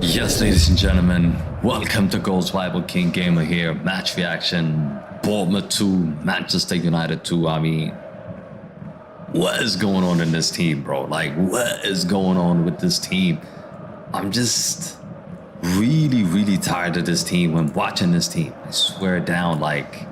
Yes, ladies and gentlemen, welcome to Goals Bible King Gamer here. Match reaction, Bournemouth 2, Manchester United 2. I mean, what is going on in this team, bro? Like, what is going on with this team? I'm just really tired of this team when watching this team. I swear down, like,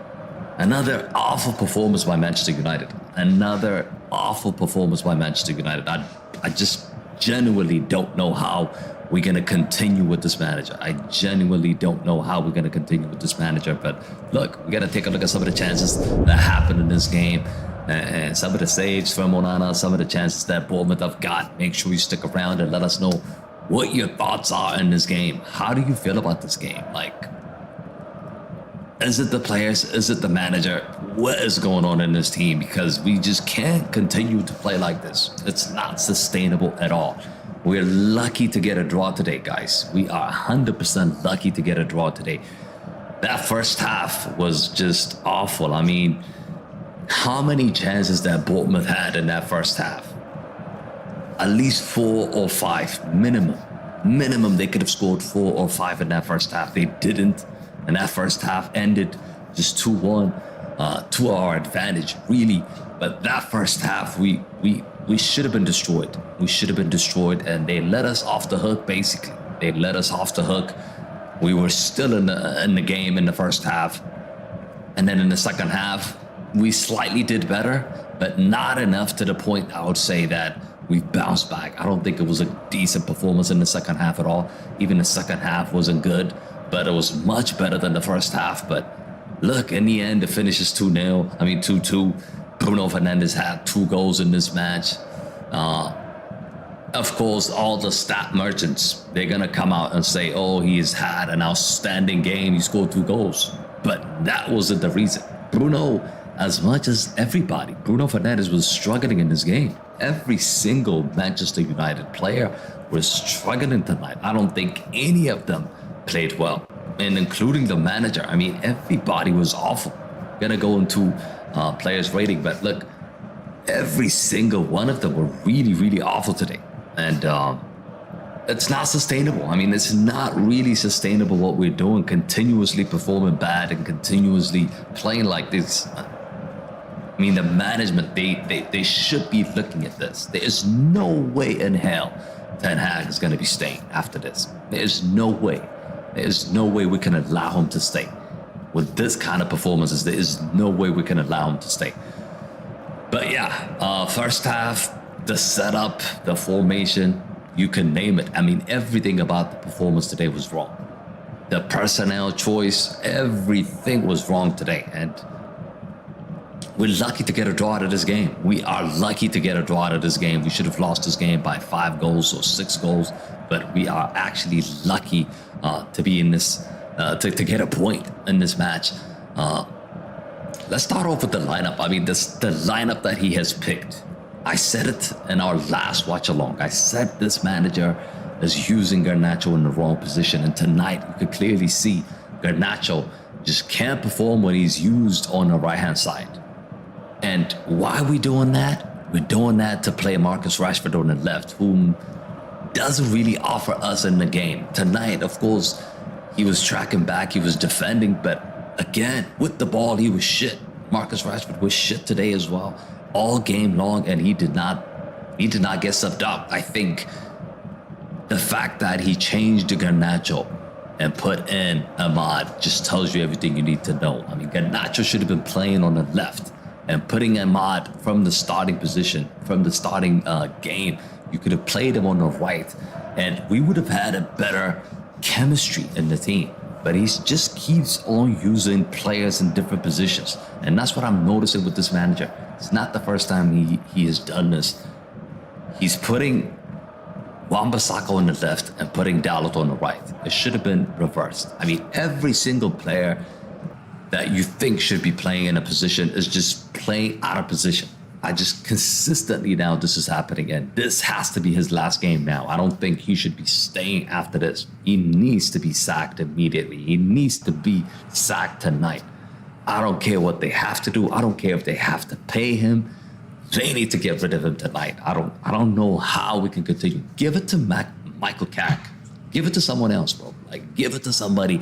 another awful performance by Manchester United. Another awful performance by Manchester United. I just genuinely don't know how we're going to continue with this manager. I genuinely don't know how we're going to continue with this manager. But look, we got to take a look at some of the chances that happened in this game. And some of the saves from Onana, some of the chances that Bournemouth have got. Make sure you stick around and let us know what your thoughts are in this game. How do you feel about this game? Like, is it the players? Is it the manager? What is going on in this team? Because we just can't continue to play like this. It's not sustainable at all. We're lucky to get a draw today, guys. We are 100% lucky to get a draw today. That first half was just awful. I mean, how many chances that Bournemouth had in that first half? At least 4 or 5, minimum. Minimum, they could have scored 4 or 5 in that first half. They didn't. And that first half ended just 2-1 to our advantage, really. But that first half, we should have been destroyed. We should have been destroyed, and they let us off the hook, basically. They let us off the hook. We were still in the game in the first half. And then in the second half, we slightly did better, but not enough to the point I would say that we bounced back. I don't think it was a decent performance in the second half at all. Even the second half wasn't good, but it was much better than the first half. But look, in the end, the finish is 2-0. I mean, 2-2. Bruno Fernandes had 2 goals in this match. Of course, all the stat merchants, they're going to come out and say, oh, he's had an outstanding game. He scored 2 goals. But that wasn't the reason. Bruno, as much as everybody, Bruno Fernandes was struggling in this game. Every single Manchester United player was struggling tonight. I don't think any of them played well, and including the manager. I mean, everybody was awful. Gonna go into players rating, but look, every single one of them were really awful today, and it's not sustainable. I mean, it's not really sustainable what we're doing, continuously performing bad and continuously playing like this. I mean, the management, they should be looking at this. There is no way in hell Ten Hag is going to be staying after this. There is no way. There is no way we can allow him to stay. With this kind of performances, there is no way we can allow him to stay. But yeah, first half, the setup, the formation, you can name it. I mean, everything about the performance today was wrong. The personnel choice, everything was wrong today. And we're lucky to get a draw out of this game. We are lucky to get a draw out of this game. We should have lost this game by 5 goals or 6 goals, but we are actually lucky to be in this, to get a point in this match. Let's start off with the lineup. I mean, the lineup that he has picked. I said it in our last watch along. I said this manager is using Garnacho in the wrong position, and tonight you could clearly see Garnacho just can't perform when he's used on the right-hand side. And why are we doing that? We're doing that to play Marcus Rashford on the left, whom doesn't really offer us in the game. Tonight, of course, he was tracking back, he was defending, but again, with the ball, he was shit. Marcus Rashford was shit today as well, all game long, and he did not get subbed up. I think the fact that he changed to Garnacho and put in Ahmad just tells you everything you need to know. I mean, Garnacho should have been playing on the left, and putting Ahmad from the starting position, from the starting game, you could have played him on the right, and we would have had a better chemistry in the team. But he just keeps on using players in different positions, and that's what I'm noticing with this manager. It's not the first time he has done this. He's putting Wan-Bissaka on the left and putting Dalot on the right. It should have been reversed. I mean, every single player that you think should be playing in a position is just playing out of position. I just consistently now this is happening, and this has to be his last game now. I don't think he should be staying after this. He needs to be sacked immediately. He needs to be sacked tonight. I don't care what they have to do. I don't care if they have to pay him. They need to get rid of him tonight. I don't know how we can continue. Give it to Michael Carrick. Give it to someone else, bro. Like, give it to somebody.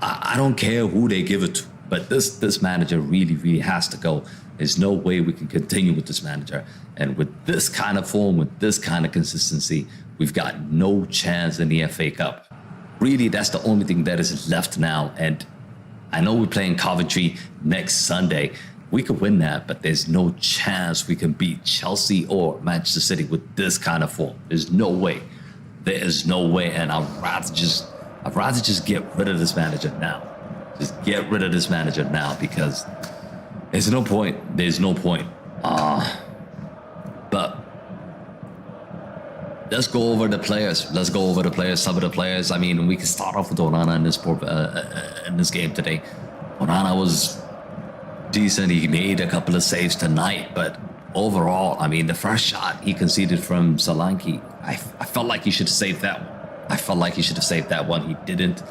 I don't care who they give it to, but this manager really has to go. There's no way we can continue with this manager. And with this kind of form, with this kind of consistency, we've got no chance in the FA Cup. Really, that's the only thing that is left now. And I know we're playing Coventry next Sunday. We could win that, but there's no chance we can beat Chelsea or Manchester City with this kind of form. There's no way. There is no way. And I'd rather just get rid of this manager now. Just get rid of this manager now, because there's no point. There's no point. But let's go over the players. Let's go over the players. Some of the players. I mean, we can start off with Onana in this game today. Onana was decent. He made a couple of saves tonight, but overall, I mean, the first shot he conceded from Solanke, I felt like he should have saved that one. I felt like he should have saved that one. He didn't.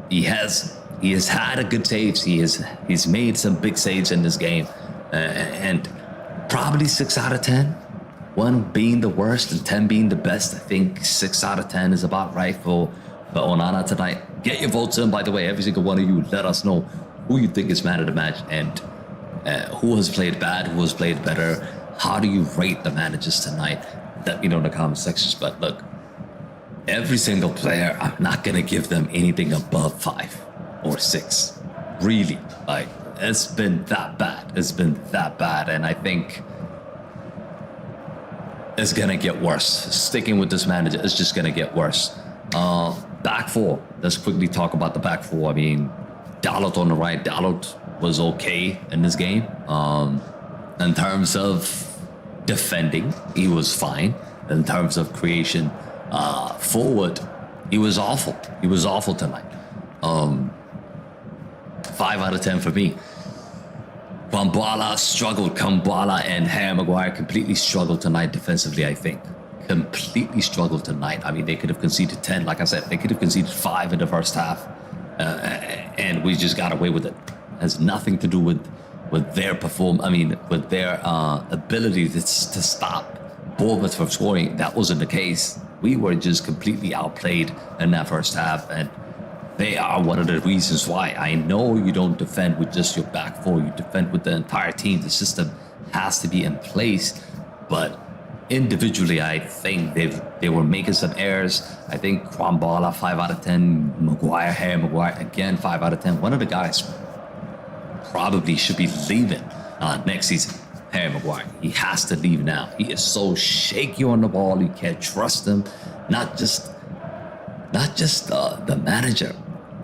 He has had a good saves. He's made some big saves in this game, and probably 6 out of 10. 1 being the worst and 10 being the best. I think 6 out of 10 is about right for Onana tonight. Get your votes in, by the way. Every single one of you, let us know who you think is man of the match, and who has played bad, who has played better. How do you rate the managers tonight? Let me know in the comment sections. But look, every single player, I'm not going to give them anything above 5 or 6. Really. Like, it's been that bad. It's been that bad. And I think it's going to get worse. Sticking with this manager is just going to get worse. Back four. Let's quickly talk about the back four. I mean, Dalot on the right. Dalot was okay in this game. In terms of defending, he was fine. In terms of creation, forward, he was awful. He was awful tonight. 5 out of 10 for me. Kambala struggled. Kambala and Harry Maguire completely struggled tonight defensively, I think. Completely struggled tonight. I mean, they could have conceded 10. Like I said, they could have conceded 5 in the first half. And we just got away with it. It has nothing to do with their with their ability to stop Bournemouth from scoring. That wasn't the case. We were just completely outplayed in that first half, and they are one of the reasons why. I know you don't defend with just your back four. You defend with the entire team. The system has to be in place, but individually, I think they were making some errors. I think Kwambala, 5 out of 10. Harry Maguire, again, 5 out of 10. One of the guys probably should be leaving next season. Harry Maguire, he has to leave now. He is so shaky on the ball. You can't trust him. Not just the manager.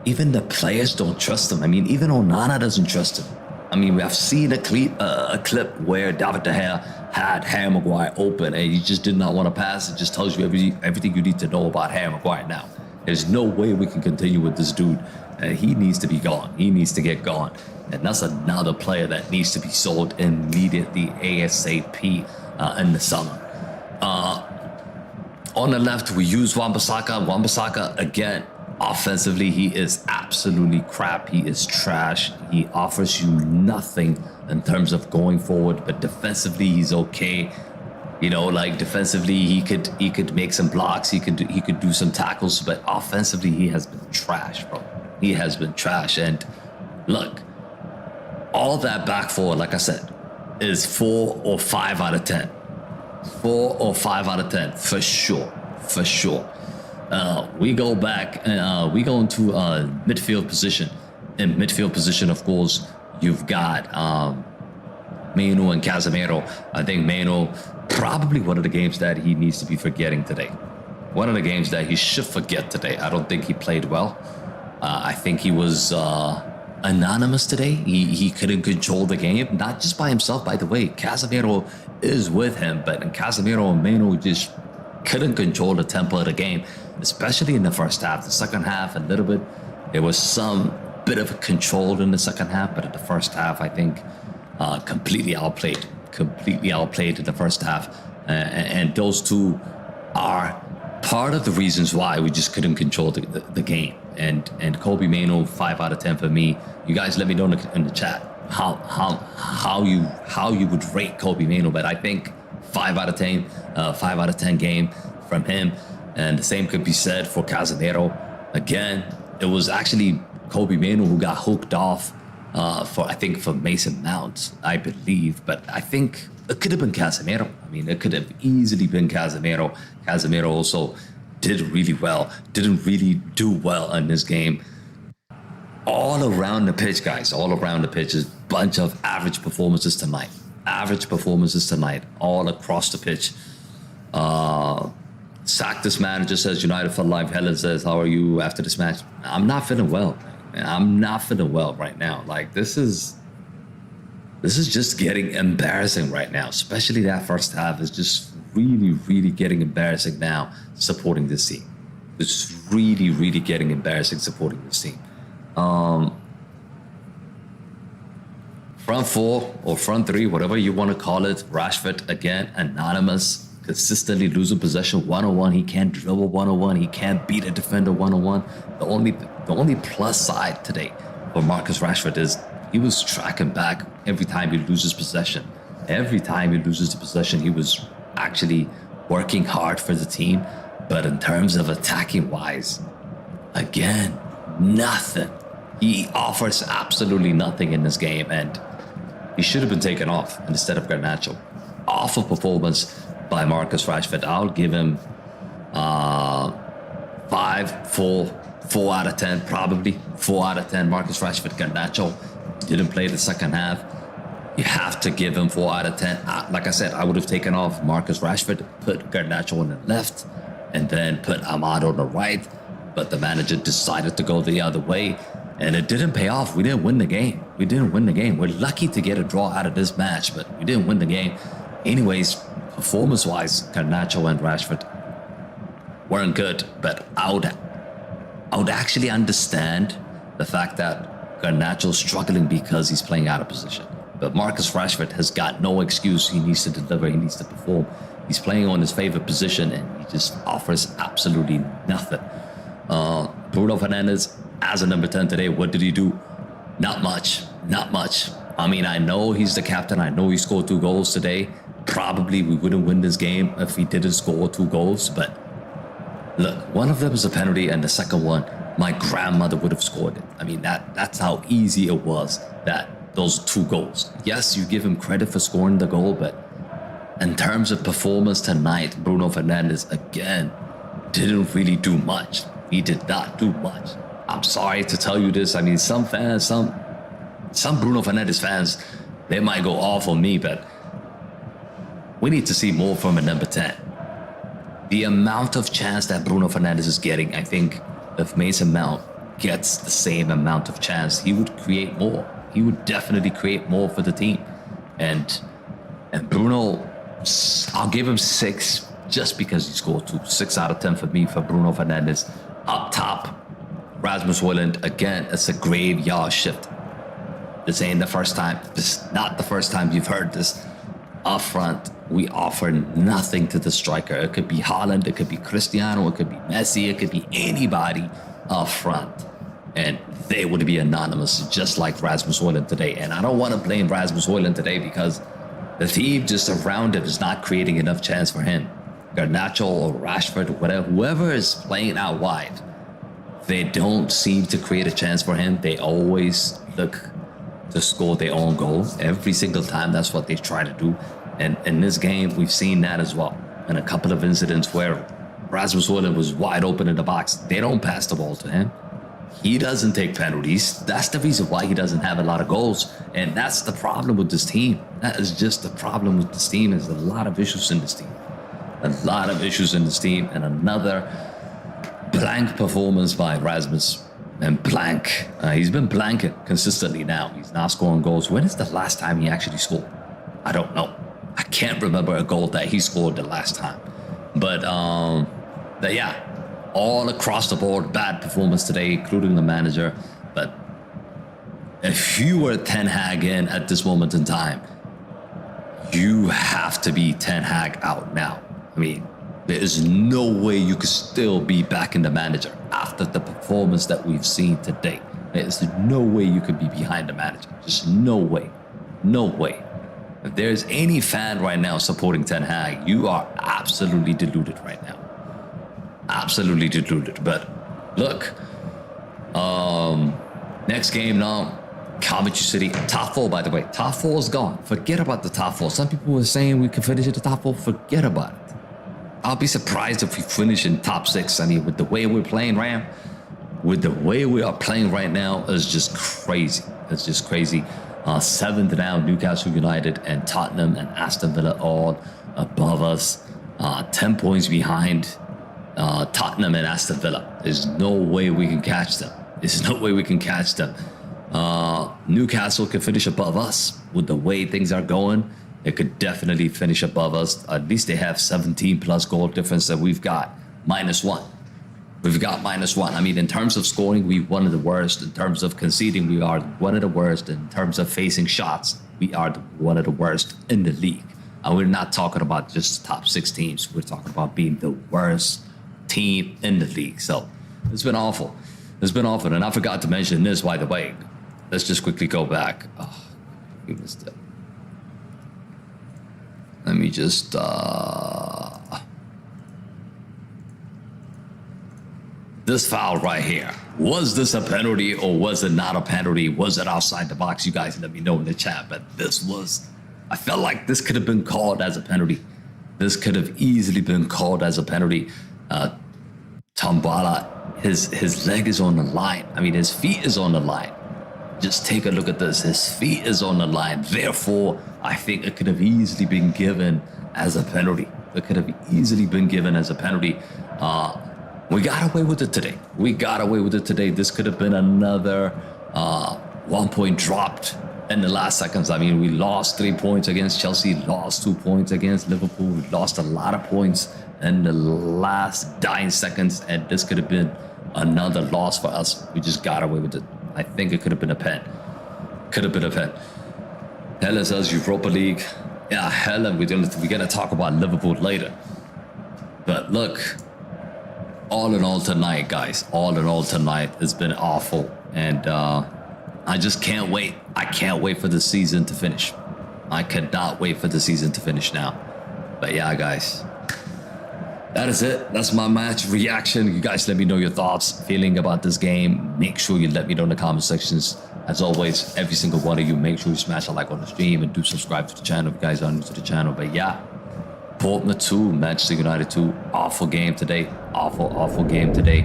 Even the players don't trust him. I mean, even Onana doesn't trust him. I mean, we have seen a clip where David De Gea had Harry Maguire open and he just did not want to pass. It just tells you everything you need to know about Harry Maguire now. There's no way we can continue with this dude. He needs to be gone. He needs to get gone. And that's another player that needs to be sold immediately, ASAP, in the summer. On the left, we use Wan-Bissaka. Wan-Bissaka, again, offensively, he is absolutely crap. He is trash. He offers you nothing in terms of going forward, but defensively, he's okay. You know, like defensively, he could make some blocks. He could do some tackles, but offensively, he has been trash, bro. He has been trash. And look, all that back four, like I said, is 4 or 5 out of 10. 4 or 5 out of 10 for sure. For sure. We go back and we go into midfield position. In midfield position, of course, you've got Meno and Casemiro. I think Meno, probably one of the games that he needs to be forgetting today. One of the games that he should forget today. I don't think he played well. I think he was anonymous today. He couldn't control the game, not just by himself, by the way. Casemiro is with him, but Casemiro and Meno just couldn't control the tempo of the game, especially in the first half. The second half, a little bit. There was some bit of control in the second half, but in the first half, I think completely outplayed. Completely outplayed in the first half. And those two are part of the reasons why we just couldn't control the game. And Kobe Mano, 5 out of 10 for me. You guys let me know in the chat how you would rate Kobe Mano, but I think 5 out of 10 game from him. And the same could be said for Casemiro. Again, it was actually Kobe Mainoo who got hooked off for Mason Mount, I believe. But I think it could have been Casemiro. I mean, it could have easily been Casemiro. Casemiro also did really well, didn't really do well in this game. All around the pitch, guys, all around the pitch is a bunch of average performances tonight. Average performances tonight, all across the pitch. Sack this manager, says United for Life. Helen says, how are you after this match? I'm not feeling well. Man. I'm not feeling well right now. Like, this is just getting embarrassing right now. Especially that first half is just really, really getting embarrassing now supporting this team. It's really, really getting embarrassing supporting this team. Front four or front three, whatever you want to call it. Rashford, again, anonymous. Consistently losing possession one-on-one. He can't dribble one-on-one. He can't beat a defender one-on-one. The only plus side today for Marcus Rashford is he was tracking back every time he loses possession. Every time he loses the possession, he was actually working hard for the team. But in terms of attacking wise, again, nothing. He offers absolutely nothing in this game, and he should have been taken off instead of Garnacho. Awful performance by Marcus Rashford. I'll give him 4 out of 10, probably 4 out of 10. Marcus Rashford. Garnacho didn't play the second half. You have to give him 4 out of 10. Like I said, I would have taken off Marcus Rashford, put Garnacho on the left, and then put Ahmad on the right. But the manager decided to go the other way, and it didn't pay off. We didn't win the game. We're lucky to get a draw out of this match, but we didn't win the game. Anyways, performance-wise, Garnacho and Rashford weren't good, but I would actually understand the fact that Garnacho's struggling because he's playing out of position. But Marcus Rashford has got no excuse. He needs to deliver. He needs to perform. He's playing on his favorite position, and he just offers absolutely nothing. Bruno Fernandes, as a number 10 today, what did he do? Not much. I mean, I know he's the captain. I know he scored 2 goals today. Probably we wouldn't win this game if he didn't score 2 goals. But look, one of them was a penalty, and the second one, my grandmother would have scored it. I mean, that's how easy it was, those 2 goals. Yes, you give him credit for scoring the goal, but in terms of performance tonight, Bruno Fernandes, again, didn't really do much. He did not do much. I'm sorry to tell you this. I mean, some fans, some Bruno Fernandes fans, they might go off on me, but we need to see more from a number 10. The amount of chance that Bruno Fernandes is getting, I think if Mason Mount gets the same amount of chance, he would create more. He would definitely create more for the team. And Bruno, I'll give him 6 just because he scored 2. 6 out of 10 for me for Bruno Fernandes. Up top, Rasmus Hojlund, again, it's a graveyard shift. This ain't the first time. This is not the first time you've heard this. Up front, we offer nothing to the striker. It could be Haaland, it could be Cristiano, it could be Messi, it could be anybody up front. And they would be anonymous, just like Rasmus Hojlund today. And I don't want to blame Rasmus Hojlund today because the team just around him is not creating enough chance for him. Garnacho or Rashford or whatever, whoever is playing out wide, they don't seem to create a chance for him. They always look to score their own goal. Every single time, that's what they try to do. And in this game, we've seen that as well. In a couple of incidents where Rasmus Hojlund was wide open in the box, they don't pass the ball to him. He doesn't take penalties. That's the reason why he doesn't have a lot of goals. And that's the problem with this team. That is just the problem with this team. There's a lot of issues in this team. And another blank performance by Rasmus. And blank. He's been blanking consistently now. He's not scoring goals. When is the last time he actually scored? I don't know. I can't remember a goal that he scored the last time. But yeah, all across the board, bad performance today, including the manager. But if you were Ten Hag in at this moment in time, you have to be Ten Hag out now. I mean, there is no way you could still be back in the manager after the performance that we've seen today. There is no way you could be behind the manager. Just no way. No way. If there's any fan right now supporting Ten Hag, you are absolutely deluded right now. absolutely deluded. But look, next game now, Coventry City, top 4, by the way. Top 4 is gone. Forget about the top 4. Some people were saying we could finish at the top 4. Forget about it. I'll be surprised if we finish in top 6. I mean, with the way we're playing, Ram, with the way we are playing right now, is just crazy. It's just crazy. 7th now, Newcastle United and Tottenham and Aston Villa all above us. 10 points behind Tottenham and Aston Villa. There's no way we can catch them. There's no way we can catch them. Newcastle could finish above us with the way things are going. They could definitely finish above us. At least they have 17 plus goal difference that we've got -1. We've got -1. I mean, in terms of scoring, we're one of the worst. In terms of conceding, we are one of the worst. In terms of facing shots, we are one of the worst in the league. And we're not talking about just top 6 teams. We're talking about being the worst team in the league. So it's been awful. It's been awful. And I forgot to mention this, by the way. Let's just quickly go back. Oh, give us that. Let me just this foul right here. Was this a penalty or was it not a penalty? Was it outside the box? You guys let me know in the chat. But this was, I felt like this could have been called as a penalty. This could have easily been called as a penalty. Tambala, his leg is on the line. I mean, his feet is on the line. Just take a look at this. His feet is on the line. Therefore, I think it could have easily been given as a penalty. It could have easily been given as a penalty. We got away with it today. We got away with it today. This could have been another 1 point dropped in the last seconds. I mean, we lost 3 points against Chelsea, lost 2 points against Liverpool. We lost a lot of points in the last dying seconds, and this could have been another loss for us. We just got away with it. I think it could have been a pen. Could have been a pen. Helen says Europa League. Yeah, Helen, we're gonna talk about Liverpool later. But look, all in all tonight, guys, all in all tonight, it's been awful. And I just can't wait. I can't wait for the season to finish. I cannot wait for the season to finish now. But yeah, guys, that is it. That's my match reaction. You guys let me know your thoughts, feeling about this game. Make sure you let me know in the comment sections. As always, every single one of you, make sure you smash a like on the stream and do subscribe to the channel if you guys are new to the channel. But yeah, Bournemouth 2, Manchester United 2. Awful game today. Awful game today.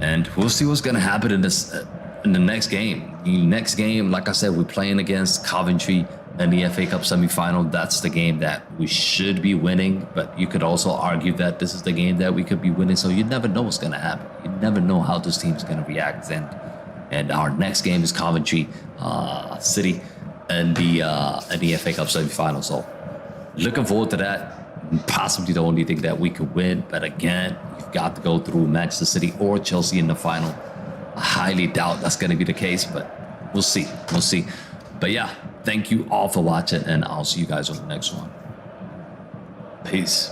And we'll see what's going to happen in this in the next game. The next game, like I said, we're playing against Coventry in the FA Cup semi-final. That's the game that we should be winning, but you could also argue that this is the game that we could be winning, so you never know what's going to happen. You never know how this team's going to react. And our next game is Coventry City in the FA Cup semi-final. So looking forward to that. Possibly the only thing that we could win, but again, you've got to go through Manchester City or Chelsea in the final. I highly doubt that's going to be the case, but we'll see. We'll see. But yeah, thank you all for watching, and I'll see you guys on the next one. Peace.